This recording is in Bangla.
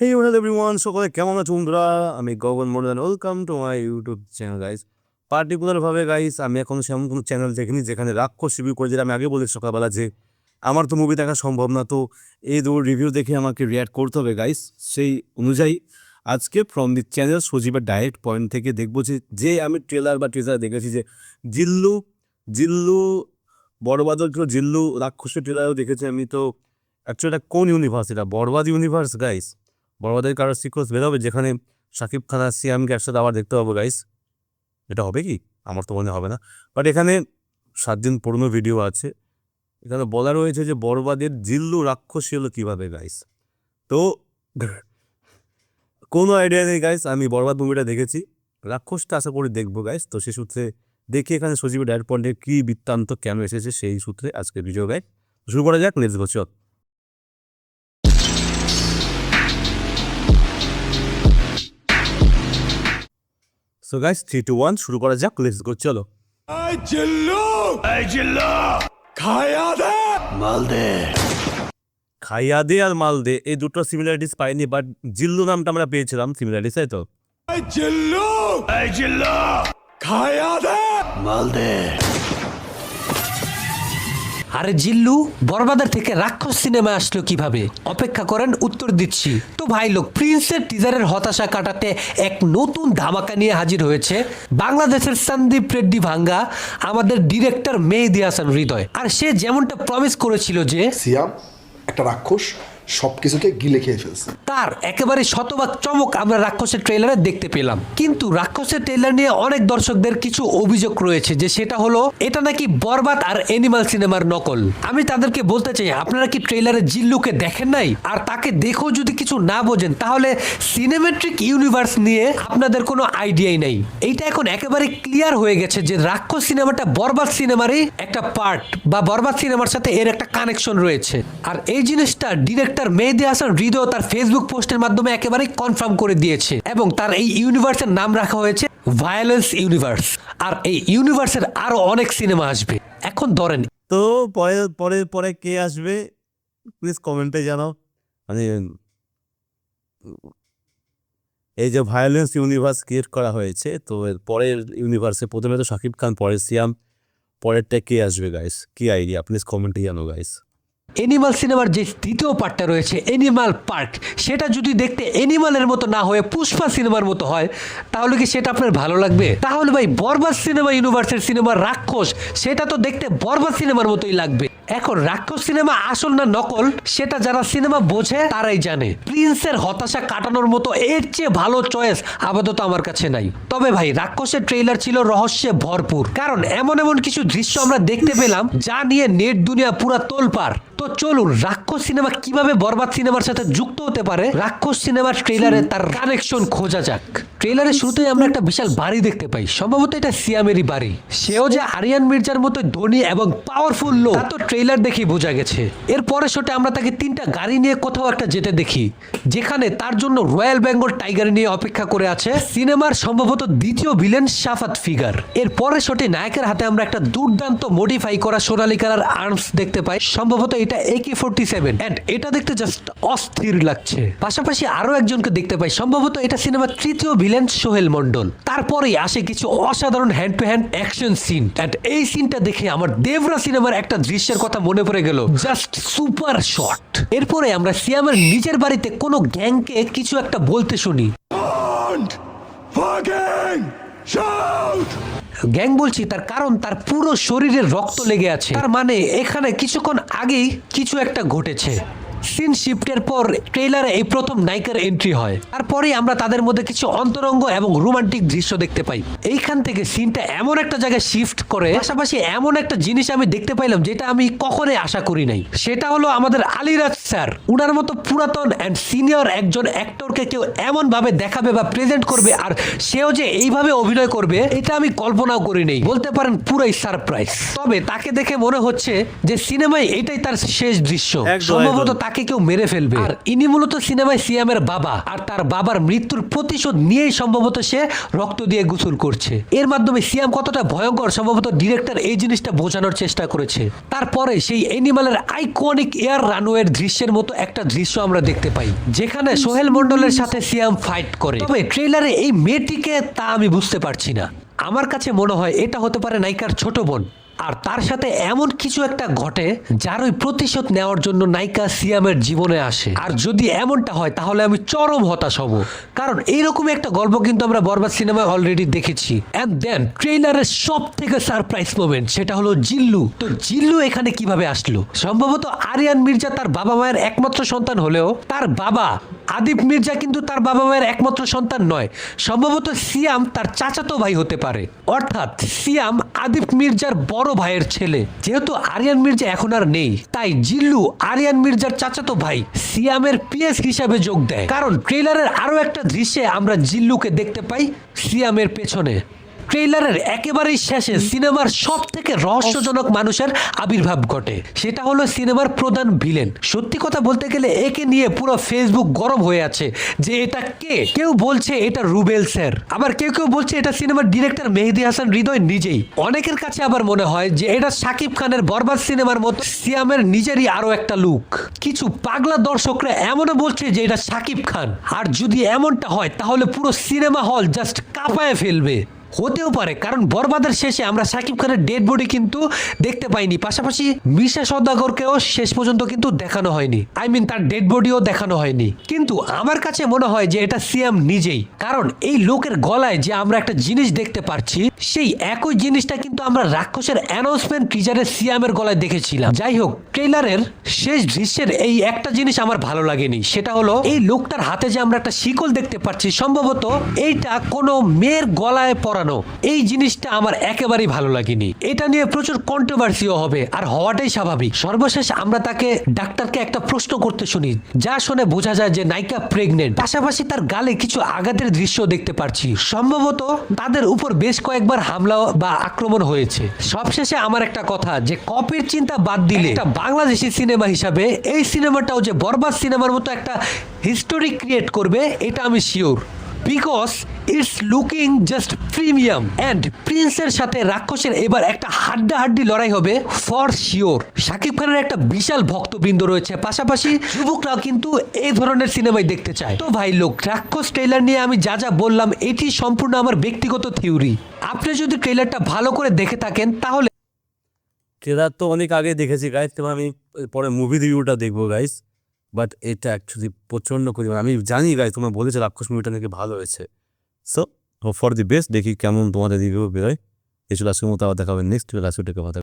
Hey, hello everyone. সকলে কেমন আছো বন্ধুরা? আমি Gagan Mordan. Welcome to my YouTube channel guys. Particular ভাবে গাইস আমি এখন সেমন কোনো চ্যানেল দেখিনি যেখানে রাক্ষস রিভিউ করে, যেটা আমি আগে বলেছি সকালবেলা যে আমার তো মুভি দেখা সম্ভব না, তো এই দু রিভিউ দেখে আমাকে রিয়াক্ট করতে হবে গাইস। সেই অনুযায়ী আজকে ফ্রম দি চ্যানেল সজীবের ডাইরেক্ট পয়েন্ট থেকে দেখবো যে আমি ট্রেলার বা টিজার দেখেছি যে জিল্লু জিল্লু বড়বাদল জিল্লু রাক্ষসের ট্রেলারও দেখেছি আমি। তো অ্যাকচুয়ালি এটা কোন ইউনিভার্স? এটা বরবাদ ইউনিভার্স গাইস। বড়বাদের কারোর সিকোয়েন্স বেরোবে যেখানে শাকিব খান আর সিয়ামকে একসাথে আবার দেখতে পাবো গাইস। এটা হবে কি? আমার তো মনে হবে না, বাট এখানে 7 দিন পুরনো ভিডিও আছে। এখানে বলা রয়েছে যে বরবাদের জিল্লু রাক্ষসী হলো কীভাবে গাইস। তো কোনো আইডিয়া নেই গাইস। আমি বরবাদ মুভিটা দেখেছি, রাক্ষসটা আশা করি দেখবো গাইস। তো সে সূত্রে দেখি এখানে সজীবের ডাইরেক্ট পয়েন্টে কী বৃত্তান্ত কেন এসেছে, সেই সূত্রে আজকে ভিডিও গাইড শুরু করা যাক। লেটস গো চল। সো গাইস 3 2 1 শুরু করা যাক। লেটস গো চলো। খাইয়া দে আর মাল দে, এই দুটো সিমিলারিটিস পাইনি, বাট জিল্লু নামটা আমরা পেয়েছিলাম সিমিলারিটিস, তাই তো? আরে জিল্লু বরবাদের থেকে রাক্ষস সিনেমা আসলো কিভাবে? অপেক্ষা করেন, উত্তর দিচ্ছি। তো ভাই লোক, প্রিন্সের টিজারের হতাশা কাটাতে এক নতুন ধামাকা নিয়ে হাজির হয়েছে বাংলাদেশের সন্দীপ রেড্ডি ভাঙ্গা, আমাদের ডিরেক্টর মেহেদী হাসান হৃদয়। আর সে যেমনটা প্রমিস করেছিল যে সিয়াম একটা রাক্ষস সবকিছুকে গিলে খেয়ে ফেলছে, তার একেবারে শতভাগ চমক আমরা রাক্ষসের ট্রেলারে দেখতে পেলাম। কিন্তু রাক্ষসের ট্রেলার নিয়ে অনেক দর্শকদের কিছু অভিযোগ রয়েছে, যে সেটা হলো এটা নাকি বরবাদ আর অ্যানিমাল সিনেমার নকল। আমি তাদেরকে বলতে চাই, আপনারা কি ট্রেলারে জিল্লুকে দেখেন নাই? আর তাকে দেখেও যদি কিছু না বোঝেন, তাহলে সিনেমেট্রিক ইউনিভার্স নিয়ে আপনাদের কোনো আইডিয়াই নাই। এইটা এখন একেবারে ক্লিয়ার হয়ে গেছে যে রাক্ষস সিনেমাটা বরবাদ সিনেমারই একটা পার্ট, বা বরবাদ সিনেমার সাথে এর একটা কানেকশন রয়েছে। আর এই জিনিসটা ডিরেক্টর মেহেদী হাসান হৃদয় তার ফেসবুক পোস্টের মাধ্যমে একেবারে কনফার্ম করে দিয়েছে, এবং তার এই ইউনিভার্সের নাম রাখা হয়েছে ভায়োলেন্স ইউনিভার্স। আর এই ইউনিভার্সের আরো অনেক সিনেমা আসবে। এখন ধরেন, তো পরে পরে পরে কে আসবে প্লিজ কমেন্টে জানাও। মানে এই যে ভায়োলেন্স ইউনিভার্স ক্রিয়েট করা হয়েছে, তো এর পরের ইউনিভার্সে প্রথমে তো শাকিব খান, পরে সিয়াম, পরেরটা কে আসবে গাইস? কি আইডিয়া প্লিজ কমেন্টে জানো গাইস। অ্যানিমাল সিনেমার যে দ্বিতীয় পার্টটা রয়েছে অ্যানিমাল পার্ক, সেটা যদি দেখতে অ্যানিমালের মতো না হয়ে পুষ্পা সিনেমার মতো হয়, তাহলে কি সেটা আপনার ভালো লাগবে? তাহলে ভাই বরবাদ সিনেমা ইউনিভার্সের সিনেমার রাক্ষস, সেটা তো দেখতে বরবাদ সিনেমার মতোই লাগবে। এখন রাক্ষস সিনেমা আসল না নকল, সেটা যারা সিনেমা বোঝে তারাই জানে। প্রিন্সের হতাশা কাটানোর মতো এর চেয়ে ভালো চয়েস আপাতত আমার কাছে নাই। তবে ভাই রাক্ষসের ট্রেইলার ছিল রহস্যে ভরপুর, কারণ এমন এমন কিছু দৃশ্য আমরা দেখতে পেলাম যা নিয়ে নেট দুনিয়া পুরা তোলপাড়। তো চলুন, রাক্ষস সিনেমা কিভাবে বরবাদ সিনেমার সাথে যুক্ত হতে পারে, রাক্ষস সিনেমার ট্রেইলারে তার কানেকশন খোঁজা যাক। ট্রেইলারের শুরুতেই আমরা একটা বিশাল বাড়ি দেখতে পাই, সম্ভবত এটা সিয়ামেরই বাড়ি। সেও যে আরিয়ান মির্জার মতো ধনী এবং পাওয়ারফুল লোক, তা তো ট্রেইলার দেখেই বোঝা গেছে। এর পরের শটে আমরা তাকে 3টা গাড়ি নিয়ে কোথাও একটা যেতে দেখি, যেখানে তার জন্য রয়্যাল বেঙ্গল টাইগার নিয়ে অপেক্ষা করে আছে সিনেমার সম্ভবত দ্বিতীয় ভিলেন শাফাত ফিগার। এর পরের শটে নায়কের হাতে আমরা একটা দুর্দান্ত মডিফাই করা সোনালী কালার আর্মস দেখতে পাই, সম্ভবত এটা AK-47, এন্ড এটা দেখতে জাস্ট অস্থির লাগছে। পাশাপাশি আরো একজনকে দেখতে পাই, সম্ভবত এটা সিনেমার তৃতীয় ভিলেন সোহেল মন্ডল। তারপরেই আসে কিছু অসাধারণ hand to hand action scene, and এই সিনটা দেখে আমার দেবরা সিনেমার একটা দৃশ্যের কথা মনে পড়ে গেল, জাস্ট সুপার শট। এরপরে আমরা সিয়ামের নিজের বাড়িতে কোনো গ্যাংকে কিছু একটা বলতে শুনি। গ্যাং বলছি তার কারণ তার পুরো শরীরে রক্ত লেগে আছে, তার মানে এখানে কিছুক্ষণ আগেই কিছু একটা ঘটেছে। সিন শিফটের পর ট্রেইলারে এই প্রথম নায়িকার এন্ট্রি হয়। তারপরে আমরা তাদের মধ্যে কিছু অন্তরঙ্গ এবং রোমান্টিক দৃশ্য দেখতে পাই। এইখান থেকে সিনটা এমন একটা জায়গায় শিফট করে, পাশাপাশি এমন একটা জিনিস আমি দেখতে পাইলাম যেটা আমি কখনোই আশা করি নাই। সেটা হলো আমাদের আলিরাজ স্যার, উনার মতো পুরাতন এন্ড সিনিয়র একজন অ্যাক্টরকে কেউ এমন ভাবে দেখাবে বা প্রেজেন্ট করবে, আর সেও যে এইভাবে অভিনয় করবে, এটা আমি কল্পনাও করি নাই। বলতে পারেন পুরাই সারপ্রাইজ। তবে তাকে দেখে মনে হচ্ছে যে সিনেমায় এটাই তার শেষ দৃশ্য। সম্ভবত তাকে কেউ মেরে ফেলবে। আর ইনি মূলত সিনেমায় সিয়ামের বাবা, আর তার বাবার মৃত্যুর প্রতিশোধ নিয়েই সম্ভবত সে রক্ত দিয়ে গোসল করছে। এর মাধ্যমে সিয়াম কতটা ভয়ঙ্কর সম্ভবত ডিরেক্টর এই জিনিসটা বোঝানোর চেষ্টা করেছে। তারপরে সেই অ্যানিমালের আইকনিক এয়ার রানওয়ের দৃশ্যের মতো একটা দৃশ্য আমরা দেখতে পাই, যেখানে সোহেল মন্ডলের সাথে সিয়াম ফাইট করে। তবে ট্রেলারে এই মেয়েটিকে তা আমি বুঝতে পারছি না। আমার কাছে মনে হয় এটা হতে পারে নায়িকার ছোট বোন, আর তার সাথে এমন কিছু একটা ঘটে যার ওই প্রতিশোধ নেওয়ার জন্য নায়িকা সিয়ামের জীবনে আসে। আর যদি এমনটা হয় তাহলে আমি চরম হতাশ হব, কারণ এইরকম একটা গল্প কিন্তু আমরা বরবাদ সিনেমায় অলরেডি দেখেছি। এন্ড দেন ট্রেইলারের সব থেকে সারপ্রাইজ মোমেন্ট, সেটা হলো জিল্লু। তো জিল্লু এখানে কিভাবে আসলো? সম্ভবত আরিয়ান মির্জা তার বাবা মায়ের একমাত্র সন্তান হলেও তার বাবা আদিপ মির্জা কিন্তু তার বাবা মায়ের একমাত্র সন্তান নয়। সম্ভবত সিয়াম তার চাচাতো ভাই হতে পারে, অর্থাৎ সিয়াম আদিপ মির্জার বড় ভাইয়ের ছেলে। যেহেতু আরিয়ান মির্জা এখন আর নেই, তাই জিল্লু আরিয়ান মির্জার চাচাতো ভাই সিয়ামের পিএস হিসাবে যোগ দেয়। কারণ ট্রেইলারের আরো একটা দৃশ্যে আমরা জিল্লুকে দেখতে পাই সিয়ামের পেছনে। ট্রেইলারের একেবারেই শেষে সিনেমার সব থেকে রহস্যজনক মানুষের আবির্ভাব ঘটে, সেটা হলো সিনেমার প্রধান ভিলেন। সত্যি কথা বলতে গেলে একে নিয়ে পুরো ফেসবুক গরম হয়ে আছে যে এটা কে। কেউ বলছে এটা রুবেল স্যার, আবার কেউ কেউ বলছে এটা সিনেমার ডিরেক্টর মেহেদী হাসান হৃদয় নিজেই। অনেকের কাছে আবার মনে হয় যে এটা শাকিব খানের বরবাদ সিনেমার মতো সিয়ামের নিজেরই আরো একটা লুক। কিছু পাগলা দর্শকরা এমনও বলছে যে এটা শাকিব খান। আর যদি এমনটা হয় তাহলে পুরো সিনেমা হল জাস্ট কাঁপায় ফেলবে। হতেও পারে, কারণ বরবাদের শেষে আমরা শাকিব খানের ডেড বডি কিন্তু দেখতে পাইনি, পাশাপাশি মিশা সওদাগরকেও শেষ পর্যন্ত কিন্তু দেখানো হয়নি। তার ডেড বডিও দেখানো হয়নি। কিন্তু আমার কাছে মনে হয় যে এটা সিয়াম নিজেই, কারণ এই লোকের গলায় যে আমরা একটা জিনিস দেখতে পাচ্ছি সেই একই জিনিসটা কিন্তু আমরা রাক্ষসের অ্যানাউন্সমেন্ট টিজারে সিয়ামের গলায় দেখেছিলাম। যাই হোক, ট্রেইলারের শেষ দৃশ্যের এই একটা জিনিস আমার ভালো লাগেনি, সেটা হলো এই লোকটার হাতে যে আমরা একটা শিকল দেখতে পাচ্ছি, সম্ভবত এইটা কোনো মেয়ের গলায় পরা। এই জিনিসটা আমার একেবারেই ভালো লাগেনি। এটা নিয়ে প্রচুর কন্ট্রোভার্সিও হবে, আর হওয়াটাই স্বাভাবিক। সর্বশেষ আমরা তাকে ডাক্তারকে একটা প্রশ্ন করতে শুনি, যা শুনে বোঝা যায় যে নায়িকা প্রেগনেন্ট। পাশাপাশি তার গালে কিছু আঘাতের দৃশ্য দেখতে পাচ্ছি, সম্ভবত তাদের উপর বেশ কয়েকবার হামলা বা আক্রমণ হয়েছে। সবশেষে আমার একটা কথা, যে কপির চিন্তা বাদ দিলে একটা বাংলাদেশি সিনেমা হিসাবে এই সিনেমাটাও যে বরবাদ সিনেমার মতো একটা হিস্টোরি ক্রিয়েট করবে এটা আমি sure, because it's looking just premium. And প্রিন্সের সাথে রাক্ষসের এবার একটা হাড্ডাহাড্ডি লড়াই হবে ফর শিওর। শাকিব খানের একটা বিশাল ভক্তবৃন্দ রয়েছে, পাশাপাশি যুবকরাও কিন্তু এই ধরনের সিনেমাই দেখতে চায়। তো ভাই লোক, রাক্ষস ট্রেলার নিয়ে আমি যা যা বললাম এটি সম্পূর্ণ আমার ব্যক্তিগত থিওরি। আপনি যদি ট্রেলারটা ভালো করে দেখে থাকেন তাহলে। ট্রেলার তো অনেক আগে দেখেছি গাইস, তবে আমি পরে মুভি রিভিউটা দেখবো গাইস। বাট এটা অ্যাকচুয়ালি প্রচণ্ড পরিমাণ, আমি জানি গাইস তোমরা বলেছো রাক্ষস মুভিটা নাকি ভালো হয়েছে। সো ফর দি বেস্ট, দেখি কেমন তোমাদের রিভিউ বেরোয়। এই চলে আজকের মতো আবার দেখা হবে নেক্সট।